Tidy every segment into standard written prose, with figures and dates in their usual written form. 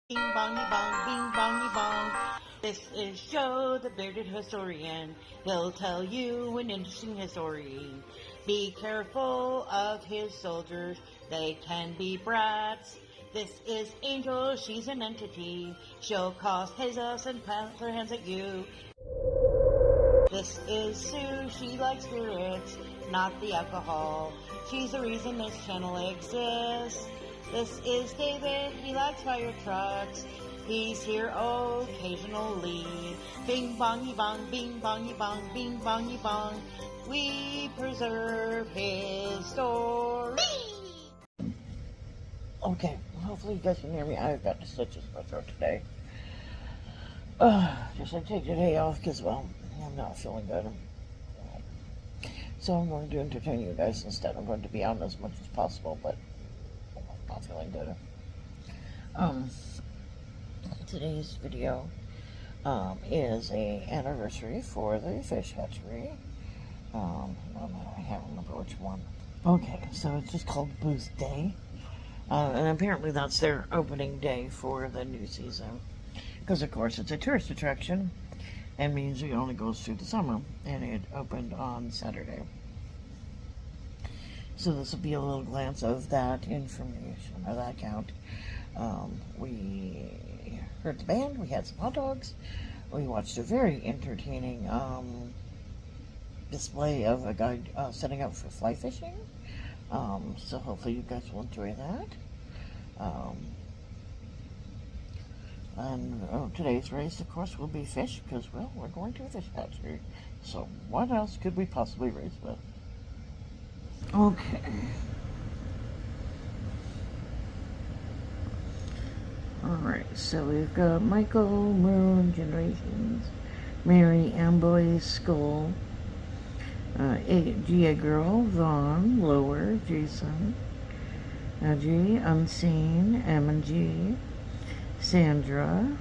Bing bongy bong, bing bongy bong. This is Joe, the bearded historian. He'll tell you an interesting story. Be careful of his soldiers, they can be brats. This is Angel, she's an entity. She'll cause chaos and plant her hands at you. This is Sue, she likes spirits, not the alcohol. She's the reason this channel exists. This is David, he likes fire trucks. He's here occasionally. Bing bongy bong, bing bongy bong, bing bongy bong. We preserve his story. Okay, hopefully you guys can hear me. I've got the stitches in my throat today. Just I take the day off because, well, I'm not feeling good. So I'm going to entertain you guys instead. I'm going to be on as much as possible, but I'm not feeling good. Today's video is a anniversary for the fish hatchery. I can't remember which one. Okay, so it's just called Booth Day. And apparently that's their opening day for the new season. Because, of course, it's a tourist attraction and means it only goes through the summer. And it opened on Saturday. So this will be a little glance of that information, or that count. We heard the band, we had some hot dogs, we watched a very entertaining display of a guy setting up for fly fishing. So hopefully you guys will enjoy that. And today's race, of course, will be fish, because, well, we're going to a fish hatchery. So what else could we possibly race with? Okay. Alright, so we've got Michael, Moon, Generations, Mary, Amboy, Skull, Gia Girl, Vaughn, Lower, Jason, G, Unseen, M&G, Sandra,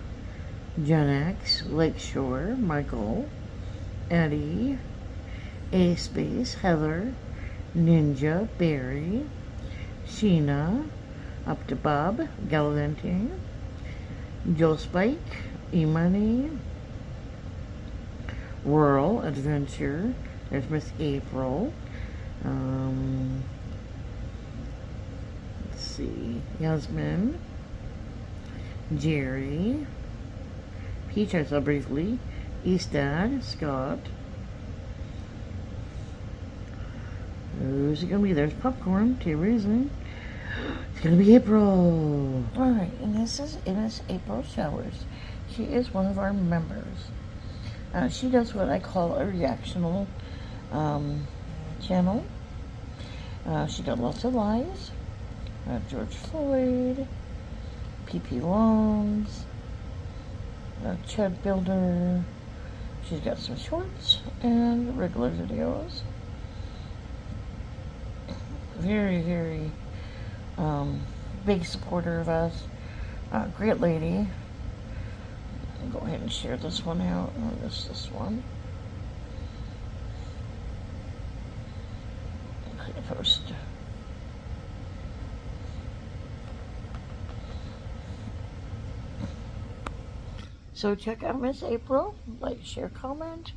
Gen X, Lakeshore, Michael, Eddie, A Space, Heather, Ninja, Barry, Sheena, Up to Bob, Gallivanting, Joe Spike, E-Money, Rural Adventure, there's Miss April, let's see, Yasmin, Jerry, Peach, I saw briefly, Eastad, Scott. Who's it gonna be? There's Popcorn, T-Reason. It's gonna be April. Alright, and this is April Showers. She is one of our members. She does what I call a reactional channel. She did lots of lives. George Floyd, P.P. Longs, Chad Builder. She's got some shorts and regular videos. Very, very big supporter of us. Great lady. I'll go ahead and share this one out. This one. Post. So check out Miss April. Like, share, comment.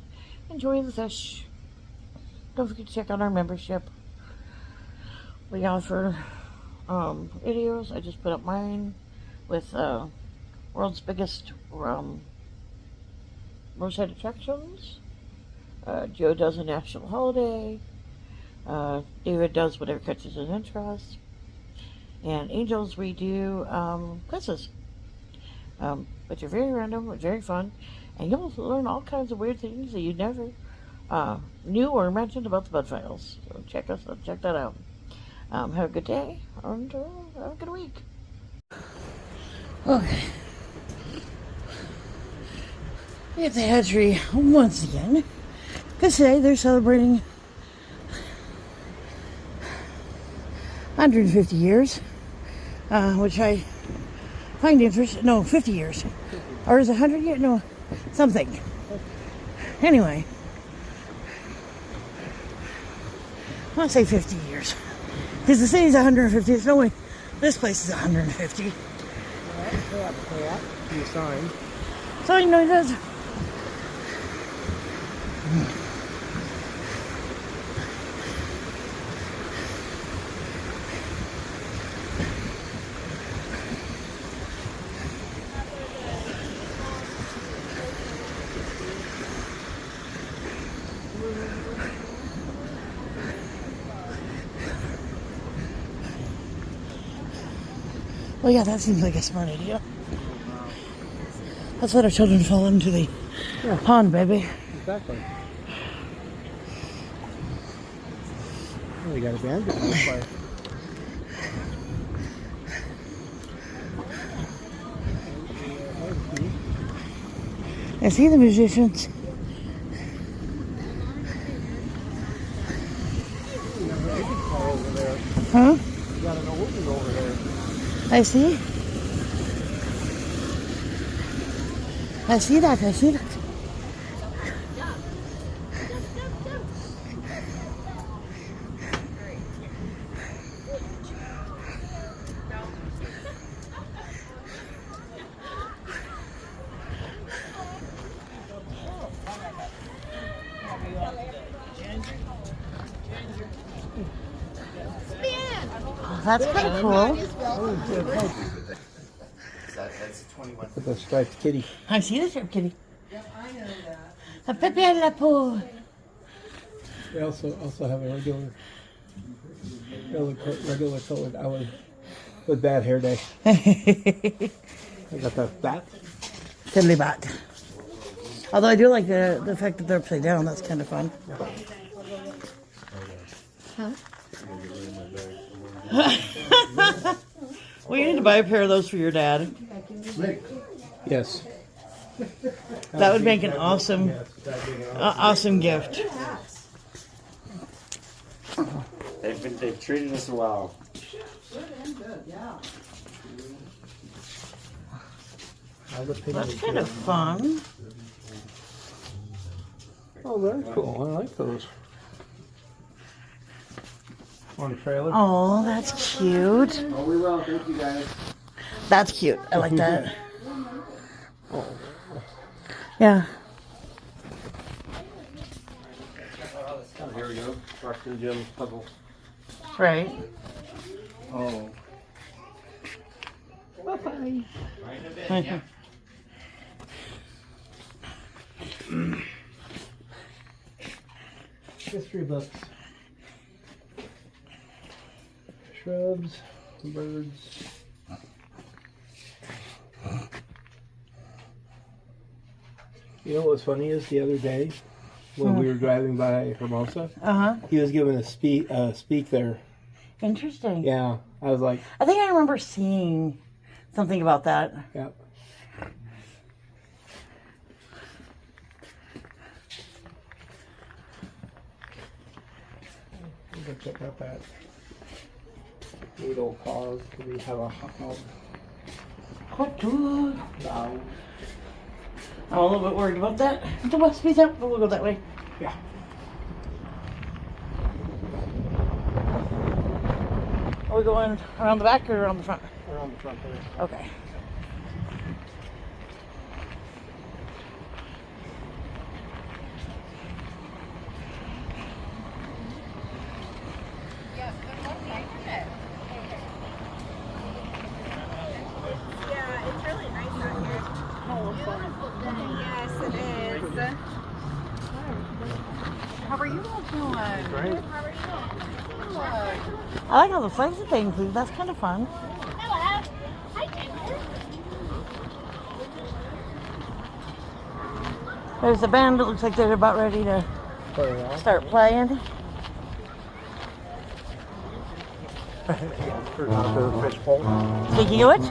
Enjoy the fish. Don't forget to check out our membership. We offer videos. I just put up mine with world's biggest roadside attractions. Joe does a national holiday. David does whatever catches his interest. And Angels, we do quizzes. But you're very random, it's very fun. And you'll learn all kinds of weird things that you never knew or imagined about the Bud Files. So check that out. Have a good day, and have a good week. Okay. We have the hatchery once again, because today they're celebrating 150 years, which I find interesting. No, 50 years. Or is it 100 years? No, something. Anyway, I want to say 50 years. Because the city's 150, there's no way this place is 150. Tap, tap. The sign. So you know he does. Well, yeah, that seems like a smart idea. Let's let our children fall into the pond, baby. Exactly. Oh, we got a band to play. I see the musicians. Over there. Huh? You got an organ over there. I see. I see that. I see that. That's pretty cool. That's 21. With the striped kitty. I see the striped kitty. Yep, I know that. A Pepe a la peau. We also have a regular colored owl with bad hair day. I got the bat. Fiddly bat. Although I do like the fact that they're upside down. That's kind of fun. Huh? Well, you need to buy a pair of those for your dad. Yes. That would make an awesome, awesome gift. They've treated us well. That's kind of fun. Oh, very cool. I like those. On a trailer. Oh, that's cute. Oh, we will. Thank you, guys. That's cute. I like that. Yeah. Oh, here we go. Dr. Jim's puzzle. Right. Oh. Bye-bye. History books. Shrubs, birds. You know what's funny is the other day when we were driving by Hermosa, he was giving a speak there. Interesting. Yeah, I was like, I think I remember seeing something about that. yeah. We'll go check out that neat old cars. We have a hot dog. Hot dog. Now. I'm a little bit worried about that. The west piece out, but we'll go that way. Yeah. Are we going around the back or around the front? Around the front there. Okay. Yeah, it's really nice out here. Yes, it is. How are you all doing? Great. How are you? I like all the flags that they include. That's kind of fun. Hello. Hi, Jennifer. There's a band that looks like they're about ready to start playing. Speaking of which,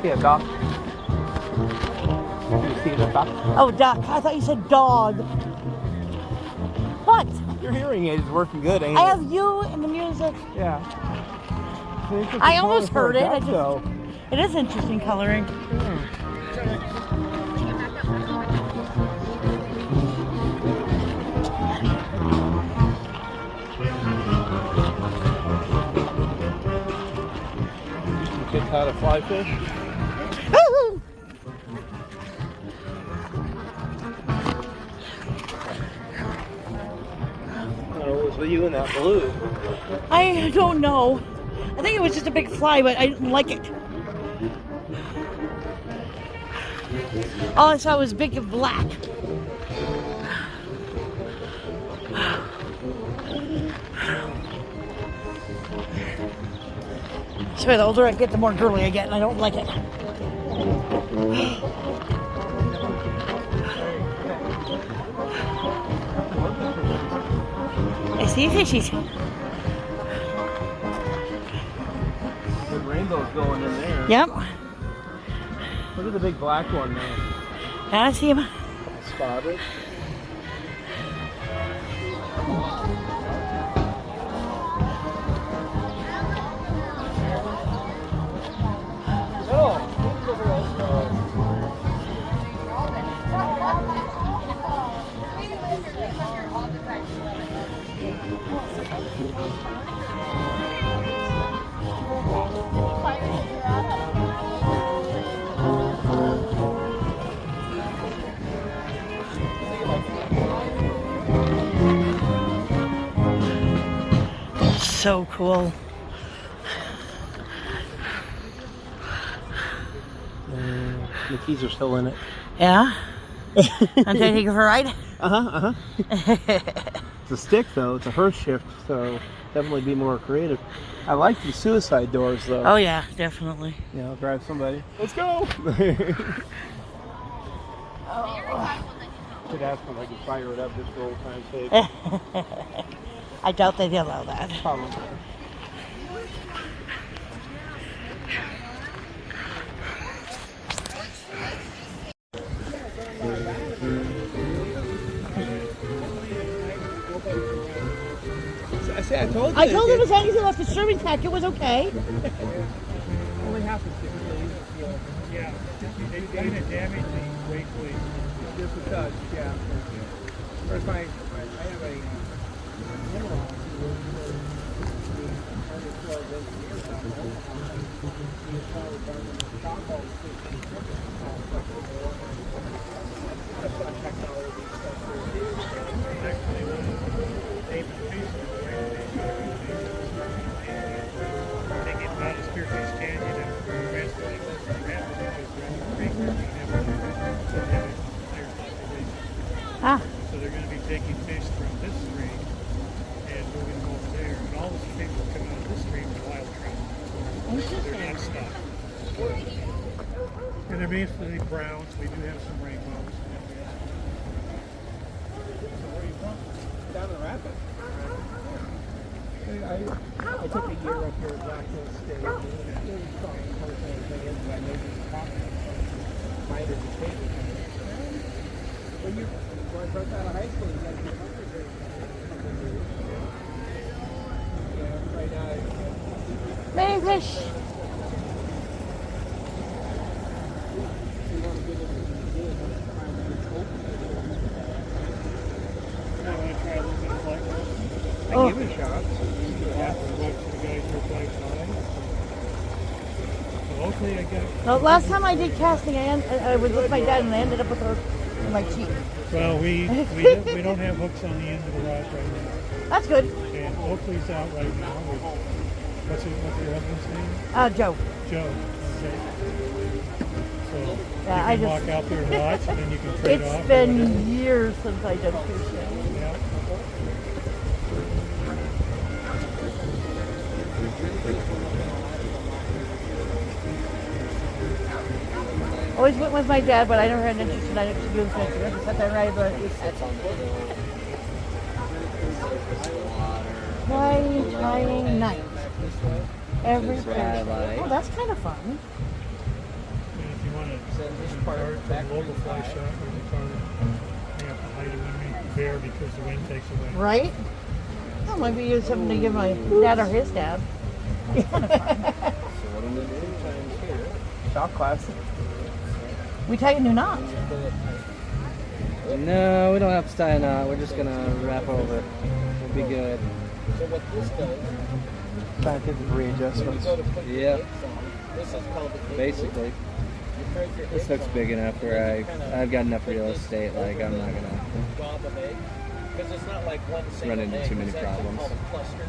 See a duck? You see the duck? oh, duck. I thought you said dog. What? Your hearing aid is working good, ain't I it? have you and the music. Yeah. I almost heard it. I Duck, just, though. it is interesting coloring. Kid caught a fly fish. Woo-hoo! Oh, it was you in that blue. I don't know. I think it was just a big fly, but I didn't like it. All I saw was big and black. So the older I get, the more girly I get, and I don't like it. I see fishies. The rainbow's going in there. Yep. Look at the big black one there. I see him. Spotted. So cool. The keys are still in it. Yeah? I'm going to take it for a ride? It's a stick though, it's a Hurst shift, so definitely be more creative. I like the suicide doors though. Oh yeah, definitely. You know, drive somebody. Let's go! Should ask them if I can fire it up just for old time's sake. I doubt they'd allow that. Probably. I told you. I told him as long as he left the serving pack, it was okay. Only half as good. Yeah, they gain a damage greatly. Just a touch, yeah. First I have a Ah, So they're going to be taking fish from this stream and moving them over there. And all the fish that come out of this stream are wild trout. They're not stocked. And they're basically browns. We do have some rainbows. down the rapid. I took a year up here at Black Hills State. It was probably the first thing is I made this coffee. Finder the table. When you first out of high school, you got to be hungry. Yeah, right now. many fish. I want to try a little bit of flight rod. I give it a shot. Yeah, we'll wait for the guys to apply fly. So hopefully I get. No, last time I did casting, I was with my dad and I ended up with her in my cheek. Well, we don't have hooks on the end of the rod right now. That's good. And Oakley's out right now. What's your husband's name? Joe. Joe. Okay. So Yeah, you I can just- walk out there and watch, and then you can trade off. It's or been whatever. years since I did fishing. Yeah. Always went with my dad, but I never had an interest in it to do fishing. I just sat there and ride, but fly tying night. Every Thursday. Oh, that's kind of fun. And if you want to send this part back to the fly shop, or the car, you have to hide it underneath the bear because the wind takes away. Right? Well, maybe use something to give my dad or his dad. Shop class. We tie a new knot. No, we don't have to tie a knot. We're just gonna wrap over. We'll be good. So what this does, back into readjustments. Yep. This is called the Basically, this hook's big enough where I've got enough real estate. Like I'm not gonna gob of egg. Because it's not like one single run into egg. too many It's actually problems. called a cluster.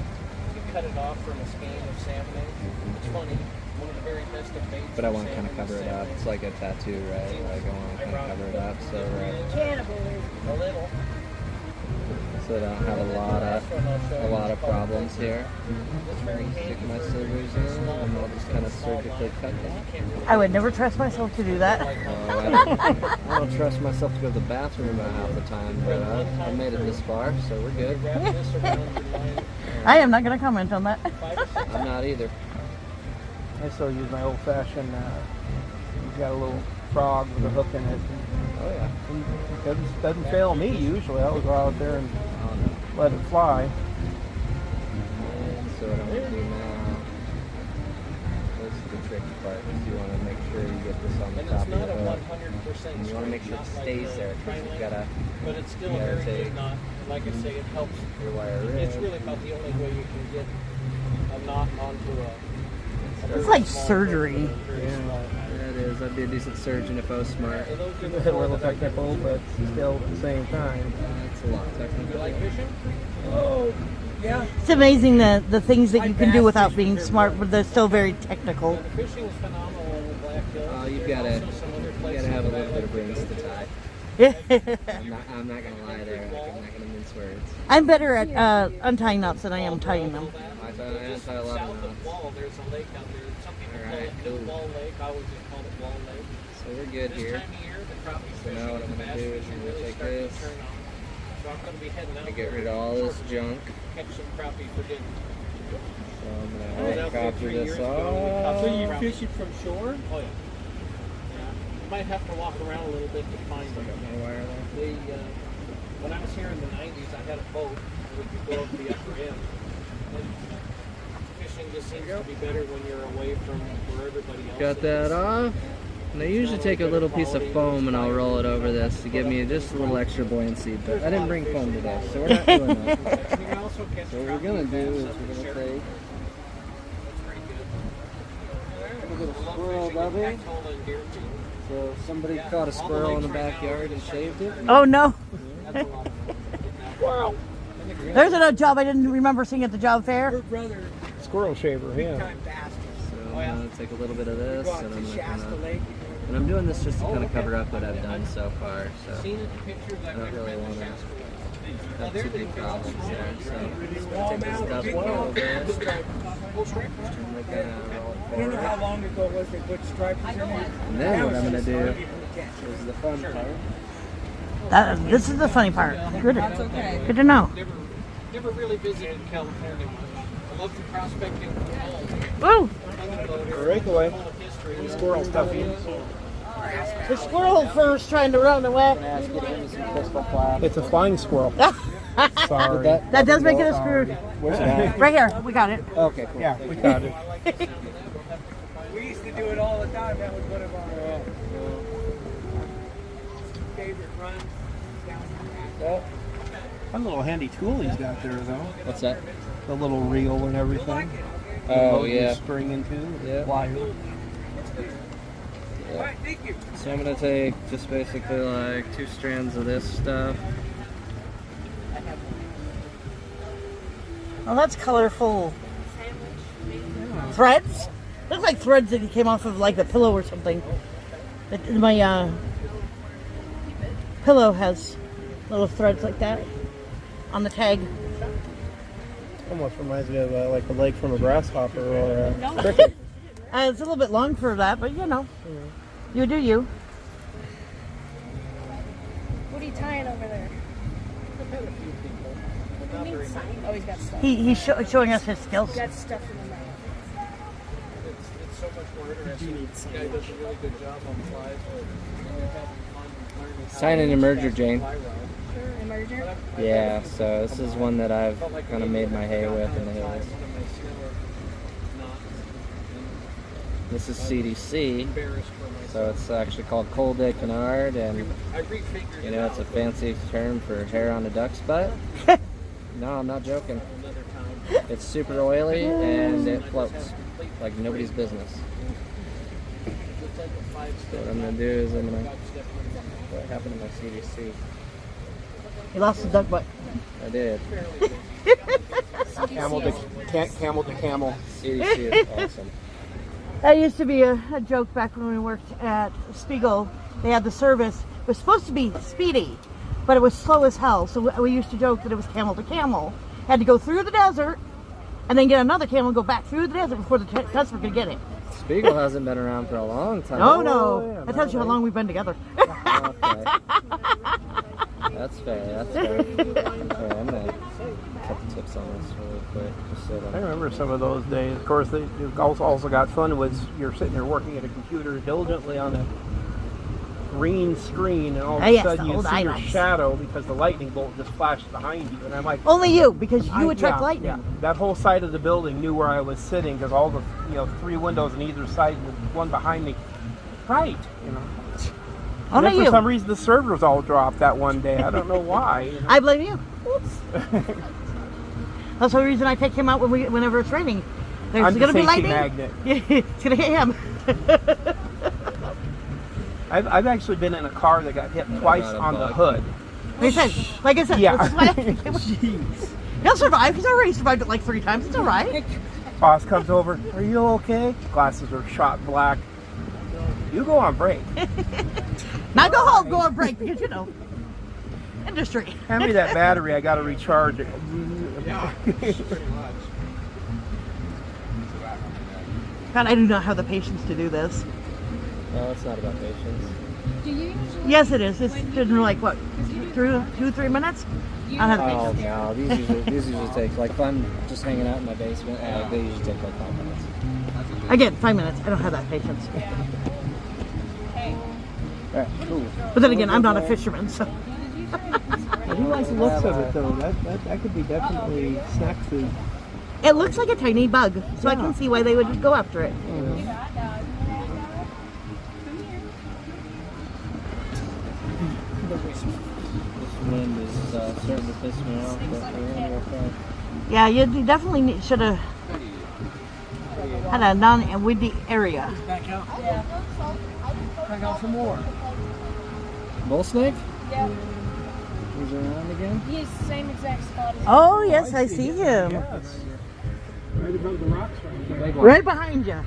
You cut it off from a skein of salmon eggs. It's funny. One of the very best of baits. But I for want to kind of salmon cover is it up. salmon It's like a tattoo, right? Like I want to kind of cover it up so A little. I don't have a lot of problems here. Stick my scissors in, and I'll just kind of surgically cut them. I would never trust myself to do that. I don't trust myself to go to the bathroom about half the time, but I made it this far, so we're good. I am not going to comment on that. I'm not either. I still use my old-fashioned. You've got a little frog with a hook in it. Oh yeah. And it doesn't fail me usually. I would go out there and Oh no. let it fly. And so what I'm going to do now, this is the tricky part, is you want to make sure you get this on the top of your hook. And you want to make sure it stays there, because you've got to But it's still you a gotta very take good knot. Like I say, it helps. your wire It's rig. really about the only way you can get a knot onto a. It's like surgery. Yeah, it is. I'd be a decent surgeon if I was smart. A little technical, but still at the same time. That's a lot technical. You like fishing? Oh, yeah. It's amazing the things that you can do without being smart, but they're still very technical. Fishing is phenomenal in the Black Hills. You've got to Also some other you places gotta have a that I little bit of like brains to to tie. I'm not gonna lie there. I'm not gonna mince words. I'm better at untying knots than I am tying them. I tie a lot South of of the knots. wall, there's a lake out there. Some people call Alright, it cool. Wall Lake. I always just call it Wall Lake. So we're good This here. time of year, the crappie So fishing now what I'm and gonna bass do is fishing I'm gonna really take start to this. turn on. So I'm going to be heading out I get there rid of all this junk. catch some crappie for dinner. So I'm I was gonna out there copy 3 this years ago. We caught off. some crappie. it from shore? Oh yeah. You might have to walk around a little bit to find them. My wire there. When I was here in the 90s, I had a boat and we could go up the upper end. And fishing just seems to be better when you're away from where everybody else Got is. that off. And I usually take a little piece of foam and I'll roll it over this to give me just a little extra buoyancy, but I didn't bring foam today, so we're not doing that. And you can also catch So what we're crappie gonna and do bass is up we're in gonna Sheridan. take That's pretty good. a little Love squirrel fishing in lovey. Pactola and Deerfield. So somebody caught a squirrel in the backyard and shaved it. Oh no. That's a lot of fun. There's another job I didn't remember seeing at the job fair. Brother, Squirrel shaver, yeah. So I'm gonna take a little bit of this and I'm gonna and I'm doing this just to kind of cover up what I've done so far. So seen it in pictures. I I've don't never really been want to to Shasta Lake. have too big problems there. So I'm just gonna take this duck a little bit. Full stripers. And we're gonna roll it forward. How long ago was they put stripers in there? And then what I'm gonna do is the fun part. This is the funny part. Good. Good to know. Never really visited California much. I love the prospecting from home. Woo! Breakaway. Full of history. Squirrel stuffy. The squirrel first trying to run away. Ask you to give me some crystal flap. It's a flying squirrel. Sorry. That does make it a screw. Where's it at? Right here. We got it. Okay, cool. Yeah, we got it. We used to do it all the time. That was one of our favorite runs down Fun little handy tool he's got there, though. What's that? The little reel and everything. Oh Load your yeah. String into. Yeah. Wire. So I'm gonna take just basically like 2 strands of this stuff. Oh, that's colorful. Threads? Look like threads that came off of like a pillow or something. My pillow has little threads like that on the tag. Almost reminds me of like a leg from a grasshopper or a cricket. It's a little bit long for that, but you know, you do you. What are you tying over there? Oh, he's got stuff. He's showing us his skills. He's got stuff in the mouth. It's so much more interesting. This guy does a really good job on flies. And you're having fun learning how Sign to an emerger, cast a Jane. fly rod. Emerger? Yeah, so this is one that I've kind of made my hay with in the hills. This is CDC, so it's actually called Col de Canard, and you know it's a fancy term for hair on a duck's butt. No, I'm not joking. It's super oily and it floats like nobody's business. what I'm gonna do is I'm gonna. What happened to my CDC? You lost the duck butt. I did. Camel to camel. CDC is awesome. That used to be a joke back when we worked at Spiegel. They had the service. It was supposed to be speedy, but it was slow as hell. So we used to joke that it was camel to camel. Had to go through the desert and then get another camel and go back through the desert before the customer could get it. Spiegel hasn't been around for a long time. No. That tells you how long we've been together. Okay. That's fair. Okay, I'm gonna cut the tips on this really quick. Just so I that remember some of those days. Of course, they also got fun was you're sitting there working at a computer diligently on a green screen, and all of a yes, sudden the you old see your highlights. shadow because the lightning bolt just flashed behind you, and I'm like, Only you, because you attract yeah, lightning. yeah. That whole side of the building knew where I was sitting because all the 3 windows on either side, and the one behind me, right? And Only then for you. some reason the servers all dropped that one day. I don't know why. I blame you. Oops. That's the reason I take him out whenever it's raining. There's I'm the going to be safety lightning. magnet. It's going to hit him. I've actually been in a car that got hit twice on the hood. Like I said, Yeah. Jeez. He'll survive. He's already survived it like 3 times. It's all right. Boss comes over. Are you okay? Glasses are shot black. You go on break. Now go home. Go on break because, industry. Hand me that battery. I got to recharge it. God, I do not have the patience to do this. no, it's not about patience. Do you usually? Yes, it is. It's been like, what, 2-3 minutes? I don't have the Oh patience. no, these usually take like if I'm just hanging out in my basement, they usually take like 5 minutes. Again, 5 minutes. I don't have that patience. Alright, cool. But then again, I'm not a fisherman, so. I do like the looks of it though. That could be definitely snack food. It looks like a tiny bug, so I can see why they would go after it. This wind is starting to piss me off, but we're in real fast. Yeah, you definitely should have had a non-windy area. Back out. Back out for more. Bull snake? Yeah. He's around again? He's the same exact spot as Oh, yes, I see him. Yes. Right above the rocks right there. Right behind you.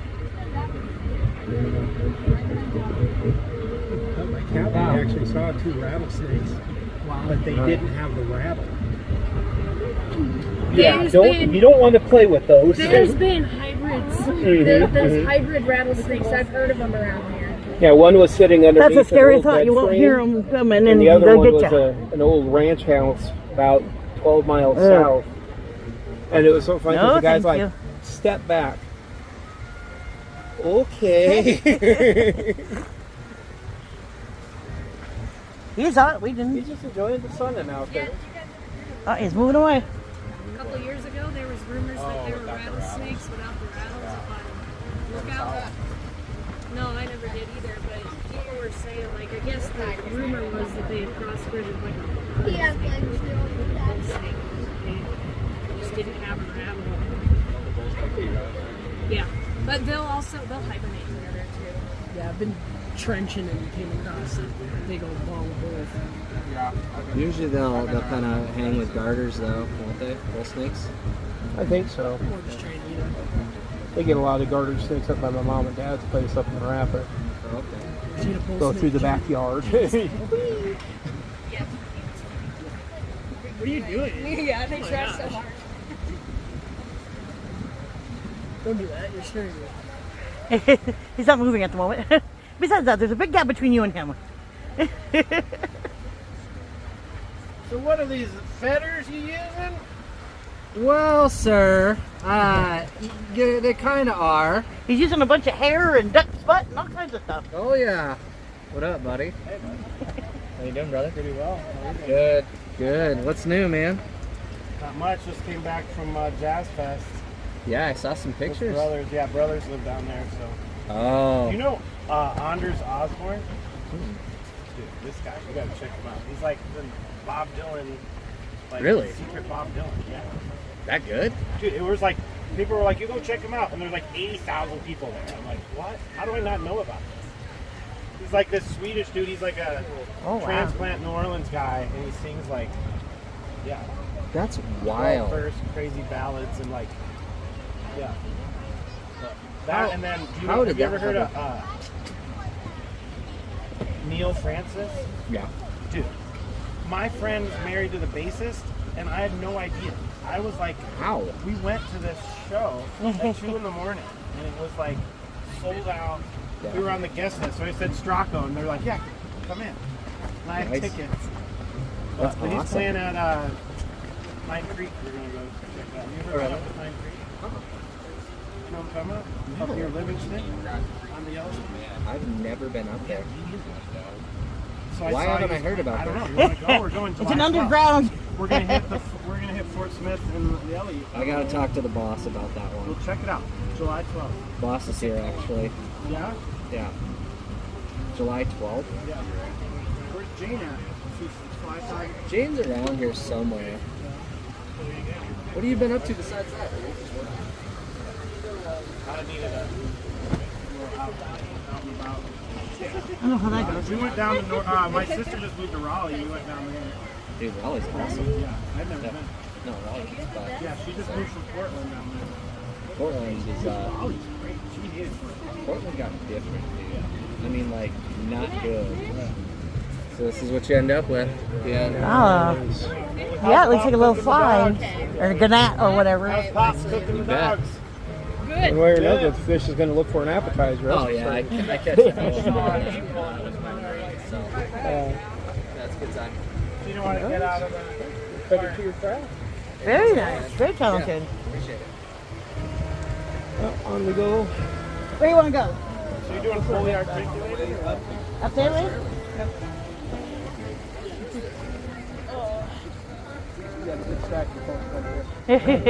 My captain actually saw 2 rattlesnakes, but they didn't have the rattle. Yeah, you don't want to play with those. There's been hybrids. There's hybrid rattlesnakes. I've heard of them around here. Yeah, one was sitting underneath. That's a scary an old thought. bed You won't frame, hear them coming and and the other they'll one get was you. an old ranch house about 12 miles south. And it was so funny because No, the guy's thank like, you. step back. Okay. He's on it. We He's didn't. just enjoying the sun and out there. Oh, he's moving away. A couple years ago, there was rumors that there were rattlesnakes without the rattles up on Lookout. No, I never did either, but people were saying, like, I guess the rumor was that they had crossbred with, like, a bull snake. They just didn't have a rattle. Yeah, but they'll hibernate together, too. Yeah, I've been trenching and came across a big old ball of bull. Usually they'll kind of hang with garters though, won't they? Bull snakes? I think so. Or just trying to eat them. They get a lot of garter snakes up by my mom and dad's place up in the Rapid. Oh, okay. Did you eat a bull Go snake? through the backyard. What are you doing? Yeah, they try so hard. Don't do that. You're scaring me. He's not moving at the moment. Besides that, there's a big gap between you and him. So what are these feathers you using? Well, sir, they kind of are. He's using a bunch of hair and duck's butt and all kinds of stuff. Oh yeah. What up, buddy? Hey, buddy. How you doing, brother? Pretty well. Good. Good. What's new, man? Not much. Just came back from Jazz Fest. Yeah, I saw some With pictures. brothers. Yeah, brothers live down there. So Oh. you know Anders Osborne? Dude, this guy, you gotta check him out. He's like the Bob Dylan. Like, Really? Secret Bob Dylan. Yeah. That good? Dude, it was like people were like, "You go check him out," and there's like 80,000 people there. I'm like, "What? How do I not know about this?" He's like this Swedish dude. He's like a Oh, wow. transplant New Orleans guy, and he sings like, yeah, That's wild. first crazy ballads and like, yeah. That and then how did have you that ever heard happen? of Neil Francis? Yeah. Dude, my friend's married to the bassist, and I had no idea. I was like, How? we went to this show at 2 in the morning, and it was like sold out. Yeah. We were on the guest list, so I said Stracco, and they're like, yeah, come in. And I had Nice. tickets. That's But he's awesome. playing at Pine Creek. We're going to go check that out. You ever been up to Pine Creek? You know what I'm talking about? Up near Livingston? On the yellow? I've never been up there. So Why saw haven't you- I heard about I don't this? know. You want to go? We're going It's July an 12th. underground. We're gonna hit Fort Smith and the Elliott. I gotta talk to the boss about that We'll one. check it out. July 12th. Boss is here actually. Yeah? Yeah. July 12th. Yeah. Where's Jane at? She's fly side. Jane's around here somewhere. What have you been up to besides that? I needed a little out and about. I don't know how that goes. We went down to my sister just moved to Raleigh. We went down there. Dude, Raleigh's awesome. Yeah, I've never No, been. no Raleigh's but Yeah, she just moved from Portland down there. Portland is Raleigh's great. She is. Portland got different, dude. I mean, like, not good. So this is what you end up with. Yeah. Yeah, it looks like a little fly. Or a gnat or whatever. How's Pops cooking the bet. dogs? One way or another, the fish is going to look for an appetizer. Oh yeah, I catch it. So Uh, that's a good time. You don't want to get out of the better to your craft. Very nice. Very talented. Appreciate it. On we go. Where do you want to go? So you're doing fully articulated? Or what? Up there, Lee? You got a good stack of folks over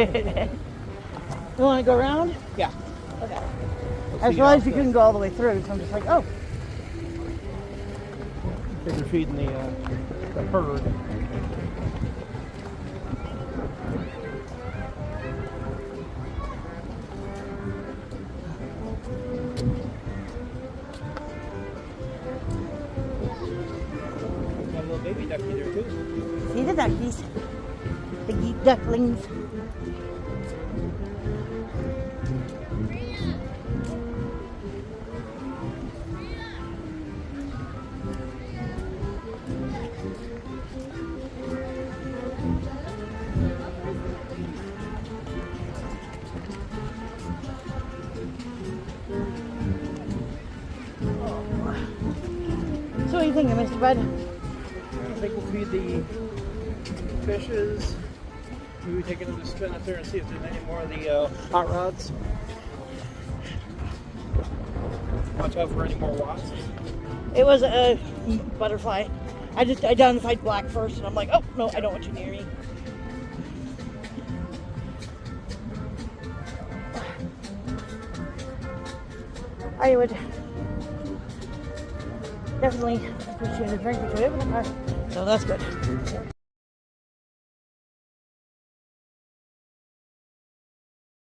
there. You want to go around? Yeah. Okay. I realized you couldn't go all the way through, so I'm just like, oh. They're feeding the herd. Got a little baby ducky there too. See the duckies. The ducklings. So what do you think, Mr. Bud? I think we'll feed the fishes. Maybe take another spin up there and see if there's any more of the hot rods. Watch out for any more wasps. It was a butterfly. I identified black first, and I'm like, oh no, I don't want you near me. I would definitely appreciate a drink or two, so that's good.